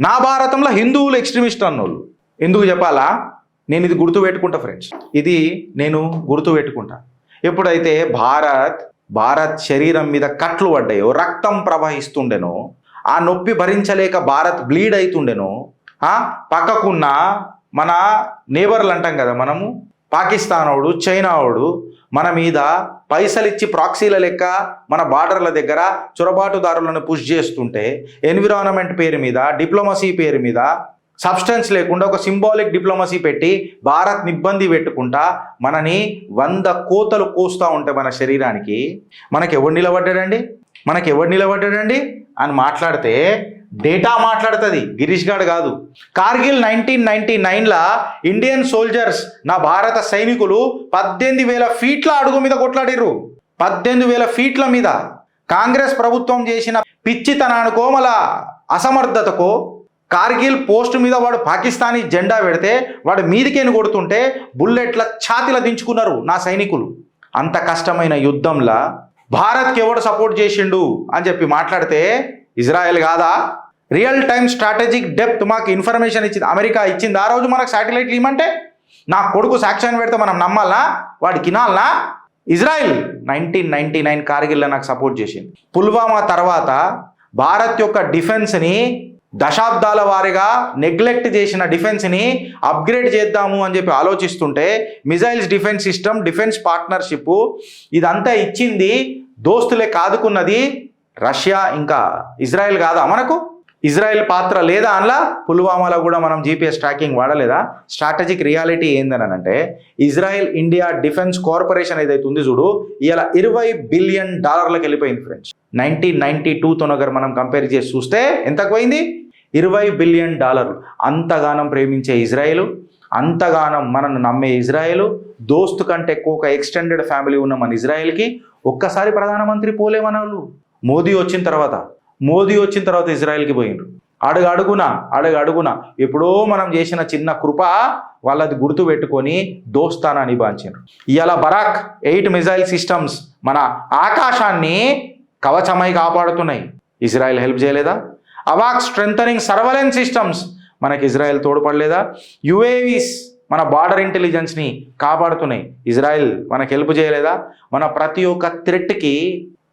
నా భారతంలో హిందువులు ఎక్స్ట్రీమిస్ట్ అన్నోళ్ళు. ఎందుకు చెప్పాలా? నేను ఇది గుర్తుపెట్టుకుంటా ఫ్రెండ్స్, ఇది నేను గుర్తుపెట్టుకుంటా. ఎప్పుడైతే భారత్ శరీరం మీద కట్లు పడ్డాయో, రక్తం ప్రవహిస్తుండెనో, ఆ నొప్పి భరించలేక భారత్ బ్లీడ్ అవుతుండెనో, పక్కకున్న మన నేబర్లు అంటాం కదా మనము, పాకిస్తాన్ వాడు, చైనా వాడు మన మీద పైసలు ఇచ్చి ప్రాక్సీల లెక్క మన బార్డర్ల దగ్గర చొరబాటుదారులను పుష్ చేస్తుంటే, ఎన్విరాన్మెంట్ పేరు మీద, డిప్లొమసీ పేరు మీద సబ్స్టెన్స్ లేకుండా ఒక సింబాలిక్ డిప్లొమసీ పెట్టి భారత్ని ఇబ్బంది పెట్టుకుంటా మనని 100 కోతలు కోస్తూ ఉంటే మన శరీరానికి మనకెవడు నిలబడ్డాడండి అని మాట్లాడితే డేటా మాట్లాడుతుంది, గిరీష్ గాడు కాదు. కార్గిల్ 1999లా ఇండియన్ సోల్జర్స్, నా భారత సైనికులు 18,000 ఫీట్ల అడుగు మీద కొట్లాడిర్రు. 18,000 ఫీట్ల మీద. కాంగ్రెస్ ప్రభుత్వం చేసిన పిచ్చితనానికో మళ్ళా అసమర్థతకో కార్గిల్ పోస్ట్ మీద వాడు పాకిస్తానీ జెండా పెడితే వాడు మీదికేని కొడుతుంటే బుల్లెట్ల ఛాతీల దించుకున్నారు నా సైనికులు. అంత కష్టమైన యుద్ధంలో భారత్కి ఎవడు సపోర్ట్ చేసిండు అని చెప్పి మాట్లాడితే ఇజ్రాయెల్ కాదా? రియల్ టైమ్ స్ట్రాటజిక్ డెప్త్ మాకు ఇన్ఫర్మేషన్ ఇచ్చింది అమెరికా ఇచ్చింది. ఆ రోజు మనకు శాటిలైట్లు ఇవ్వమంటే నా కొడుకు సాక్ష్యాన్ని పెడితే మనం నమ్మాలనా? వాడికి వినాలనా? ఇజ్రాయెల్ 1999 కార్గిల్లో నాకు సపోర్ట్ చేసింది. పుల్వామా తర్వాత భారత్ యొక్క డిఫెన్స్ని దశాబ్దాల వారీగా నెగ్లెక్ట్ చేసిన డిఫెన్స్ని అప్గ్రేడ్ చేద్దాము అని చెప్పి ఆలోచిస్తుంటే missiles defence system, defence partnership ఇదంతా ఇచ్చింది, దోస్తులే కాదుకున్నది రష్యా ఇంకా ఇజ్రాయెల్ కాదా? మనకు ఇజ్రాయెల్ పాత్ర లేదా? అందులో పుల్వామాలో కూడా మనం జీపీఎస్ ట్రాకింగ్ వాడలేదా? స్ట్రాటజిక్ రియాలిటీ ఏందని అంటే ఇజ్రాయెల్ ఇండియా డిఫెన్స్ కార్పొరేషన్ ఏదైతే ఉంది చూడు, ఇలా $20 బిలియన్ వెళ్ళిపోయింది ఫ్రెండ్స్. 1992తో నగర్ మనం కంపేర్ చేసి చూస్తే ఎంతకు పోయింది? $20 బిలియన్. అంతగానం ప్రేమించే ఇజ్రాయెల్, అంతగానం మనను నమ్మే ఇజ్రాయెల్, దోస్తు కంటే ఎక్కువ ఒక ఎక్స్టెండెడ్ ఫ్యామిలీ ఉన్న మన ఇజ్రాయెల్కి ఒక్కసారి ప్రధానమంత్రి పోలేమన్న వాళ్ళు. మోదీ వచ్చిన తర్వాత ఇజ్రాయెల్కి పోయిండ్రు. అడుగున ఎప్పుడో మనం చేసిన చిన్న కృప వాళ్ళది గుర్తు పెట్టుకొని దోస్తానాన్ని బాంచారు. ఇవాళ బరాక్ 8 మిజైల్ సిస్టమ్స్ మన ఆకాశాన్ని కవచమై కాపాడుతున్నాయి. ఇజ్రాయెల్ హెల్ప్ చేయలేదా? అవాక్ స్ట్రెంథనింగ్ సర్వలెన్స్ సిస్టమ్స్ మనకి ఇజ్రాయెల్ తోడ్పడలేదా? యుఏవీస్ మన బార్డర్ ఇంటెలిజెన్స్ని కాపాడుతున్నాయి. ఇజ్రాయెల్ మనకు హెల్ప్ చేయలేదా? మన ప్రతి ఒక్క థ్రెట్కి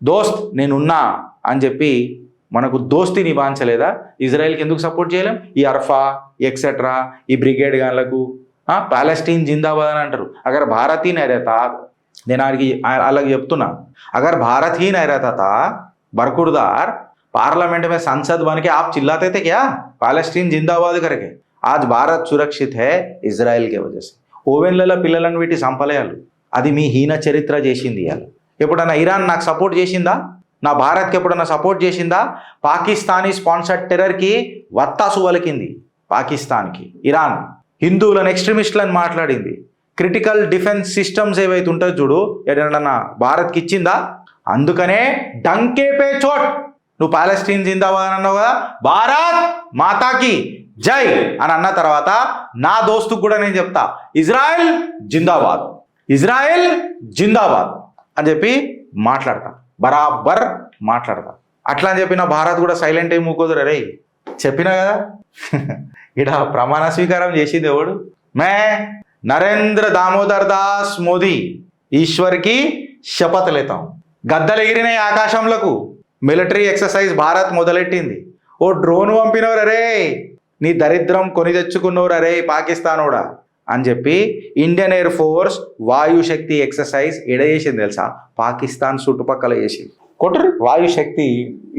దోస్త్ నేనున్నా అని చెప్పి మనకు దోస్తిని బాంచలేదా? ఇజ్రాయెల్కి ఎందుకు సపోర్ట్ చేయలేం? ఈ అర్ఫా ఎక్సెట్రా ఈ బ్రిగేడ్ గాన్లకు పాలెస్టీన్ జిందాబాద్ అని అంటారు. అగర్ భారత్ హీ నహీ रहता, నేను అలాగే చెప్తున్నా, अगर भारत ही नहीं रहता था बरखुरदार पार्लियामेंट में संसद बन के आप चिल्लाते थे क्या पालेस्टीन जिंदाबाद करके? आज भारत सुरक्षित है इజ్రాయెల్ के वजह से. ఓవెన్లలో పిల్లలను పెట్టి సంపలేయాలి. అది మీ హీన చరిత్ర చేసింది. ఇవాళ ఎప్పుడన్నా ఇరాన్ నాకు సపోర్ట్ చేసిందా? నా భారత్కి ఎప్పుడన్నా సపోర్ట్ చేసిందా? పాకిస్తానీ స్పాన్సర్డ్ టెర్రర్కి వత్తాసు వలికింది పాకిస్తాన్కి ఇరాన్. హిందువులను ఎక్స్ట్రీమిస్టులను మాట్లాడింది. క్రిటికల్ డిఫెన్స్ సిస్టమ్స్ ఏవైతే ఉంటాయో చూడు, ఎక్కడన్నా భారత్కి ఇచ్చిందా? అందుకనే డంకే పే చోట్, నువ్వు పాలెస్టీన్ జిందాబాద్ అని అన్నావు కదా, భారత్ మాతాకి జై అని అన్న తర్వాత నా దోస్తుకు కూడా నేను చెప్తా, ఇజ్రాయెల్ జిందాబాద్ అని చెప్పి మాట్లాడతా, బరాబర్ మాట్లాడతా. అట్లా అని చెప్పి నా భారత్ కూడా సైలెంట్ అయి మూకోదురు. రే చెప్పినా కదా, ఇక్కడ ప్రమాణ స్వీకారం చేసింది ఎవడు? మే నరేంద్ర దామోదర్ దాస్ మోదీ ఈశ్వర్కి శపథ లేతాం. గద్దలు ఎగిరినాయి ఆకాశంలకు. మిలిటరీ ఎక్సర్సైజ్ భారత్ మొదలెట్టింది. ఓ డ్రోన్ పంపినవరు రే, నీ దరిద్రం కొని తెచ్చుకున్నవరు రే పాకిస్తానోడా అని చెప్పి Indian air force Vayushakti exercise ఎడ చేసింది తెలుసా? పాకిస్తాన్ చుట్టుపక్కల చేసింది. కొట్టరు Vayushakti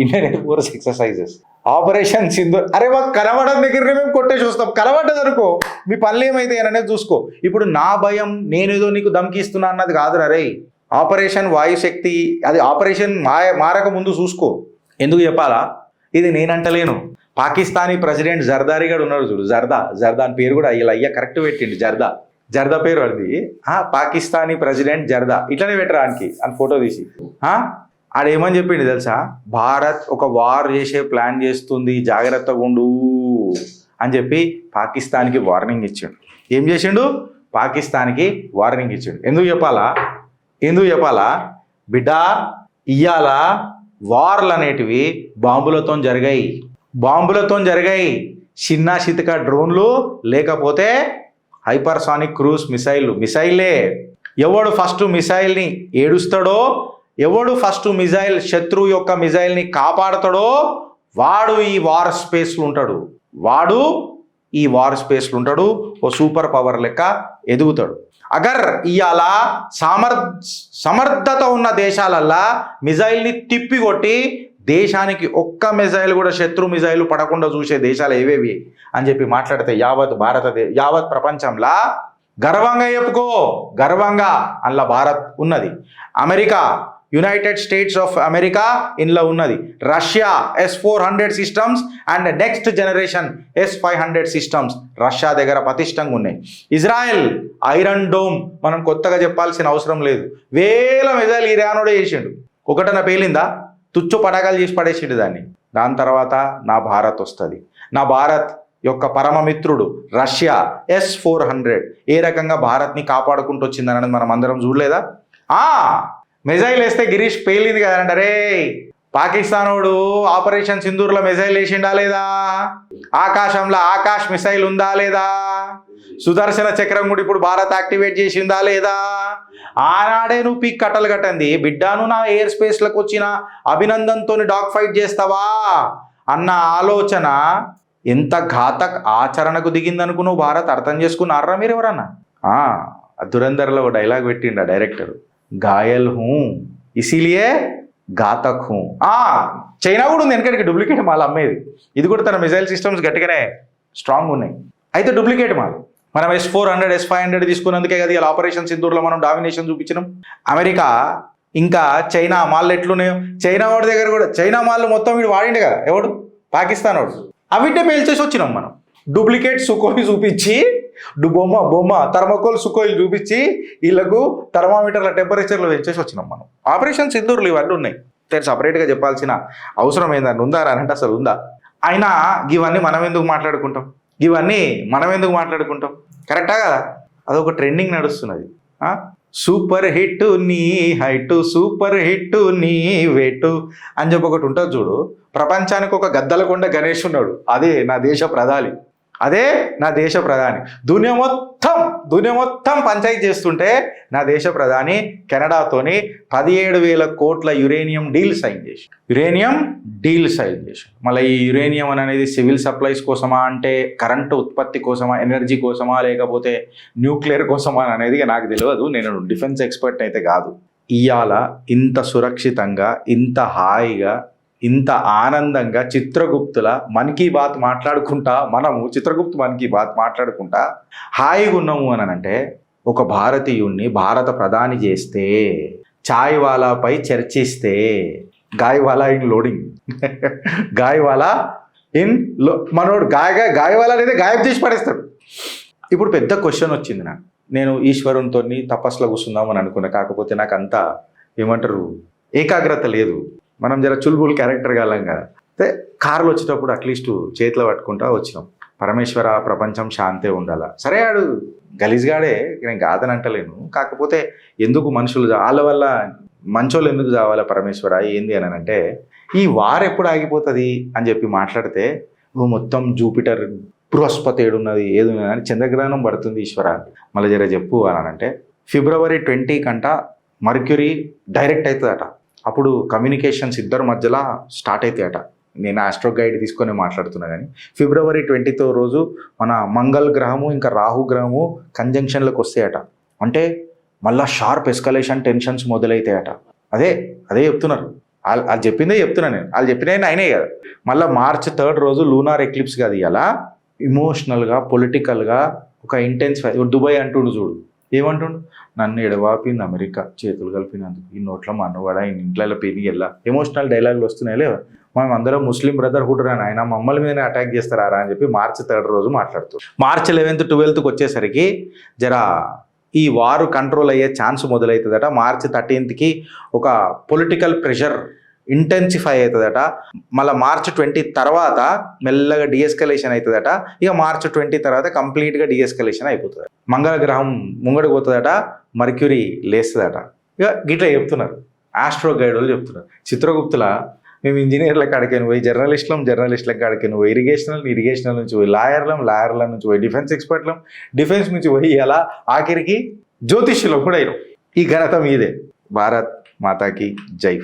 Indian air force exercises operation Sindoor. అరే మాకు కనబడడం దగ్గర మేము కొట్టేసి వస్తాం, కనబడ్డది అనుకో మీ పనులు ఏమైతే అనేది చూసుకో. ఇప్పుడు నా భయం నేనేదో నీకు ధమ్కిస్తున్నా అన్నది కాదు రే. ఆపరేషన్ వాయుశక్తి అది ఆపరేషన్ మారక ముందు చూసుకో. ఎందుకు చెప్పాలా? ఇది నేనంటలేను. పాకిస్తానీ ప్రెసిడెంట్ జర్దారీ గారు ఉన్నారు చూడు, జర్దా అని పేరు కూడా ఇలా కరెక్ట్ పెట్టిండు. జర్దా పేరు అది. పాకిస్తానీ ప్రెసిడెంట్ జర్దా ఇట్లనే పెట్టరా అని ఫోటో తీసి ఆడేమని చెప్పిండు తెలుసా? భారత్ ఒక వార్ చేసే ప్లాన్ చేస్తుంది, జాగ్రత్తగా ఉండు అని చెప్పి పాకిస్తాన్కి వార్నింగ్ ఇచ్చాడు. ఏం చేసిండు? పాకిస్తాన్కి వార్నింగ్ ఇచ్చాడు. ఎందుకు చెప్పాలా బిడ్డ? ఇయ్యాల వార్లు అనేటివి బాంబులతో జరిగాయి. బాంబులతో జరిగాయి. చిన్న చితక డ్రోన్లు, లేకపోతే హైపర్సానిక్ క్రూజ్ మిసైల్లే. ఎవడు ఫస్ట్ మిసైల్ని ఏడుస్తాడో, ఎవడు ఫస్ట్ మిసైల్ శత్రువు యొక్క మిసైల్ని కాపాడుతాడో వాడు ఈ వార్ స్పేస్లో ఉంటాడు. ఓ సూపర్ పవర్ లెక్క ఎదుగుతాడు. అగర్ ఇవాళ సమర్థత ఉన్న దేశాలల్లా మిజైల్ని తిప్పికొట్టి దేశానికి ఒక్క మిజైల్ కూడా శత్రు మిజైల్ పడకుండా చూసే దేశాలు ఏవేవి అని చెప్పి మాట్లాడితే యావత్ ప్రపంచంలా గర్వంగా చెప్పుకో, గర్వంగా అందులో భారత్ ఉన్నది. America, United states of America ఇందులో ఉన్నది. Russia S-400 systems and next generation S-500 systems Russia దగ్గర పటిష్టంగా ఉన్నాయి. ఇజ్రాయెల్ ఐరన్ డోమ్ మనం కొత్తగా చెప్పాల్సిన అవసరం లేదు. వేల మిజైల్ ఇరానోడే చేసిండు. ఒకటన పేలిందా? తుచ్చు పడగలు చేసి పడేసిండు దాన్ని. దాని తర్వాత నా భారత్ వస్తుంది. నా భారత్ యొక్క పరమమిత్రుడు రష్యా S-400 ఏ రకంగా భారత్ని కాపాడుకుంటూ వచ్చిందన్నది మనం అందరం చూడలేదా? మిజైల్ వేస్తే గిరీష్ పేలింది కదంటే, రే పాకిస్తానోడు ఆపరేషన్ సింధూర్లో మిజైల్ వేసిండా లేదా? ఆకాశంలో ఆకాశ్ మిసైల్ ఉందా లేదా? సుదర్శన చక్రం కూడా ఇప్పుడు భారత్ యాక్టివేట్ చేసిందా లేదా? ఆనాడే నువ్వు పీక్ కట్టలు కట్టండి బిడ్డాను, నా ఎయిర్ స్పేస్లకు వచ్చిన అభినందన్తో డాగ్ ఫైట్ చేస్తావా అన్న ఆలోచన ఎంత ఘాతక్ ఆచరణకు దిగిందనుకున్నావు భారత్? అర్థం చేసుకున్నారా మీరు ఎవరన్నా? దురంధర్లో డైలాగ్ పెట్టిండ డైరెక్టర్, గాయల్ హూ ఇసిలియే ఘాతక్ హూ. చైనా కూడా ఉంది వెనకడికి డూప్లికేట్ మాల్ అమ్మేది. ఇది కూడా తన మిజైల్ సిస్టమ్స్ గట్టిగానే స్ట్రాంగ్ ఉన్నాయి. అయితే డూప్లికేట్ మాల్ మనం S-400 S-500 తీసుకున్నందుకే కదా ఇలా ఆపరేషన్ సింధూర్లో మనం డామినేషన్ చూపించినాం. అమెరికా ఇంకా చైనా మాల్ ఎట్లున్నాయో, చైనా వాడి దగ్గర కూడా చైనా మాల్ మొత్తం వీడు వాడిండే కదా, ఎవడు? పాకిస్తాన్ వాడు. అవిటే పేల్చేసి వచ్చినాం మనం. డూప్లికేట్ సుకోయి చూపించి, బొమ్మ థర్మకోల్ సుకోయిలు చూపించి వీళ్ళకు థర్మామీటర్ల టెంపరేచర్లు పెంచేసి వచ్చినాం మనం. ఆపరేషన్ సింధూర్లు ఇవన్నీ ఉన్నాయి. సపరేట్గా చెప్పాల్సిన అవసరం ఏందని ఉందా అని అంటే అసలు ఉందా? అయినా ఇవన్నీ మనం ఎందుకు మాట్లాడుకుంటాం? కరెక్టా కదా? అదొక ట్రెండింగ్ నడుస్తున్నది. సూపర్ హిట్ నీ హైట్, సూపర్ హిట్ నీ వెయిట్ అని చెప్పి ఒకటి ఉంటుంది చూడు. ప్రపంచానికి ఒక గద్దలకొండ గణేష్ ఉన్నాడు, అదే నా దేశ ప్రధాని. దునియా మొత్తం పంచాయతీ చేస్తుంటే నా దేశ ప్రధాని కెనడాతోని 17,000 కోట్ల యురేనియం డీల్ సైన్ చేసి మళ్ళీ ఈ యురేనియం అనేది సివిల్ సప్లైస్ కోసమా, అంటే కరెంటు ఉత్పత్తి కోసమా, ఎనర్జీ కోసమా, లేకపోతే న్యూక్లియర్ కోసమా అనేది నాకు తెలియదు. నేను డిఫెన్స్ ఎక్స్పర్ట్ అయితే కాదు. ఇవాళ ఇంత సురక్షితంగా, ఇంత హాయిగా, ఇంత ఆనందంగా చిత్రగుప్తుల మన్ కీ బాత్ మాట్లాడుకుంటా, హాయిగా ఉన్నాము అని అంటే, ఒక భారతీయుణ్ణి భారత ప్రధాని చేస్తే, చాయ్ వాలాపై చర్చిస్తే, గాయవాలా ఇన్ లోడింగ్ మనోడు గాయవాలా అనేది గాయబ్ చేసి పడేస్తాడు. ఇప్పుడు పెద్ద క్వశ్చన్ వచ్చింది నాకు. నేను ఈశ్వరునితో తపస్సులో కూర్చుందామని అనుకున్నా, కాకపోతే నాకు అంతా ఏమంటారు ఏకాగ్రత లేదు. మనం జర చుల్బుల్ క్యారెక్టర్ కాలం కదా. అయితే కార్లు వచ్చేటప్పుడు అట్లీస్ట్ చేతిలో పట్టుకుంటా వచ్చినాం. పరమేశ్వర ప్రపంచం శాంతే ఉండాలా. సరే ఆడు గలీజ్గాడే, నేను కాదని అంటలేను. కాకపోతే ఎందుకు మనుషులు వాళ్ళ వల్ల మంచోళ్ళు ఎందుకు చావాలా పరమేశ్వర ఏంది అని అంటే, ఈ వార్ ఎప్పుడు ఆగిపోతుంది అని చెప్పి మాట్లాడితే, మొత్తం జూపిటర్ బృహస్పతి ఏడున్నది ఏదున్నది అని చంద్రగ్రహణం పడుతుంది ఈశ్వర మళ్ళీ జర చెప్పు అని అంటే, February 20 కంట మర్క్యూరీ డైరెక్ట్ అవుతుందట. అప్పుడు కమ్యూనికేషన్స్ ఇద్దరు మధ్యలో స్టార్ట్ అవుతాయట. నేను ఆస్ట్రో గైడ్ తీసుకొని మాట్లాడుతున్నా కానీ February 20 రోజు మన మంగళ గ్రహము ఇంకా రాహు గ్రహము కంజంక్షన్లకు వస్తాయట. అంటే మళ్ళీ షార్ప్ ఎస్కలేషన్ టెన్షన్స్ మొదలవుతాయట. అదే చెప్తున్నారు వాళ్ళు చెప్పిందే చెప్తున్నా నేను. వాళ్ళు చెప్పిన అయినాయి కదా. మళ్ళీ March 3 రోజు లూనార్ ఎక్లిప్స్ కదా. ఇలా ఇమోషనల్గా, పొలిటికల్గా ఒక ఇంటెన్సిఫై. దుబాయ్ అంటుండు చూడు, ఏమంటుండు, నన్ను ఎడవాపింది అమెరికా చేతులు కలిపినందుకు, ఈ నోట్ల మన్నవాడ ఈ ఇంట్లో పెరిగి వెళ్ళా. ఎమోషనల్ డైలాగులు వస్తున్నాయి లేవా? మనం అందరం ముస్లిం బ్రదర్హుడ్ అని, ఆయన మమ్మల్ని మీదనే అటాక్ చేస్తారా అని చెప్పి March 3 రోజు మాట్లాడుతూ, March 11, 12కి వచ్చేసరికి జరా ఈ వారు కంట్రోల్ అయ్యే ఛాన్స్ మొదలవుతుందట. March 13కి ఒక పొలిటికల్ ప్రెషర్ ఇంటెన్సిఫై అవుతుందట. మళ్ళీ March 20 తర్వాత మెల్లగా డిఎస్కలేషన్ అవుతుందట. ఇక March 20 తర్వాత కంప్లీట్గా డిఎస్కలేషన్ అయిపోతుంది. మంగళ గ్రహం ముంగడికి పోతుందట, మర్క్యూరీ లేస్తుందట. ఇక గిట్లా చెప్తున్నారు ఆస్ట్రో గైడ్ వాళ్ళు చెప్తున్నారు. చిత్రగుప్తుల మేము ఇంజనీర్ల కాడికి పోయి జర్నలిస్టుల కాడికి పోయి ఇరిగేషనల్ నుంచి పోయి లాయర్ల నుంచి పోయి డిఫెన్స్ నుంచి పోయి ఎలా ఆఖరికి జ్యోతిష్యులు కూడా అయినాం. ఈ ఘనత మీదే. భారత్ మాతాకి జై.